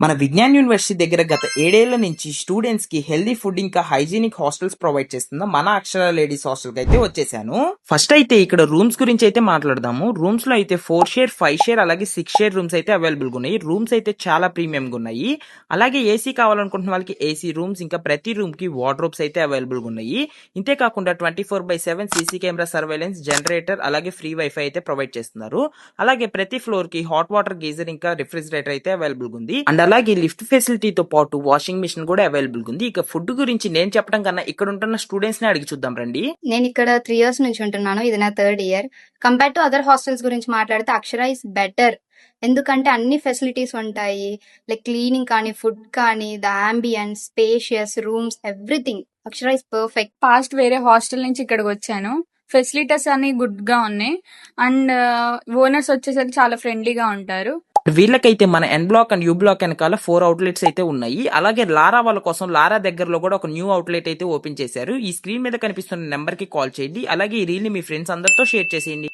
మన విజ్ఞాన్ యూనివర్సిటీ దగ్గర గత 7 ఏళ్ల నుంచి స్టూడెంట్స్ కి హెల్దీ ఫుడ్ ఇంకా హైజీనిక్ హాస్టల్స్ ప్రొవైడ్ చేస్తున్న మన అక్షర లేడీస్ హాస్టల్ కి అయితే వచ్చేసాను. ఫస్ట్ అయితే ఇక్కడ రూమ్స్ గురించి అయితే మాట్లాడదాము. రూమ్స్ లో అయితే 4 షేర్ 5 షేర్ అలాగే 6 షేర్ రూమ్స్ అయితే అవైలబుల్ గా ఉన్నాయి. రూమ్స్ అయితే చాలా ప్రీమియం గా ఉన్నాయి. అలాగే ఏసీ కావాలనుకుంటున్న వాళ్ళకి ఏసీ రూమ్స్ ఇంకా ప్రతి రూమ్ కి వార్డ్రోబ్స్ అయితే అవైలబుల్ గా ఉన్నాయి. ఇంతే కాకుండా 24/7 సీసీ కెమెరా సర్వేలెన్స్, జనరేటర్ అలాగే ఫ్రీ వైఫై అయితే ప్రొవైడ్ చేస్తున్నారు. అలాగే ప్రతి ఫ్లోర్ కి హాట్ వాటర్ గీజర్ ఇంకా రిఫ్రిజిరేటర్ అయితే అవైలబుల్ గా ఉంది. అండ్ అలాగే లిఫ్ట్ ఫెసిలిటీతో పాటు వాషింగ్ మిషన్ కూడా అవైలబుల్ ఉంది. ఇక ఫుడ్ గురించి నేను చెప్పడం కన్నా ఇక్కడ ఉంటున్న స్టూడెంట్స్ ని అడిగి చూద్దాం రండి. నేను ఇక్కడ 3 ఇయర్స్ నుంచి ఉంటున్నాను. ఇది నా 3rd year. Compare to other hostels గురించి మాట్లాడితే అక్షర ఇస్ బెటర్. ఎందుకంటే అన్ని ఫెసిలిటీస్ ఉంటాయి. లైక్ క్లీనింగ్ కానీ, ఫుడ్ కానీ, the ambience, spacious rooms, everything. Akshara is perfect. Past వేరే హాస్టల్ నుంచి ఇక్కడికి వచ్చాను. ఫెసిలిటీస్ అన్ని గుడ్ గా ఉన్నాయి. అండ్ ఓనర్స్ వచ్చేసరికి చాలా ఫ్రెండ్లీగా ఉంటారు. వీళ్ళకైతే మన ఎన్ బ్లాక్ అండ్ యూ బ్లాక్ వెనకాల 4 అవుట్లెట్స్ అయితే ఉన్నాయి. అలాగే లారా వాళ్ళ కోసం లారా దగ్గరలో కూడా ఒక న్యూ అవుట్లెట్ అయితే ఓపెన్ చేశారు. ఈ స్క్రీన్ మీద కనిపిస్తున్న నెంబర్ కి కాల్ చేయండి. అలాగే ఈ రీల్ ని మీ ఫ్రెండ్స్ అందరితో షేర్ చేసేయండి.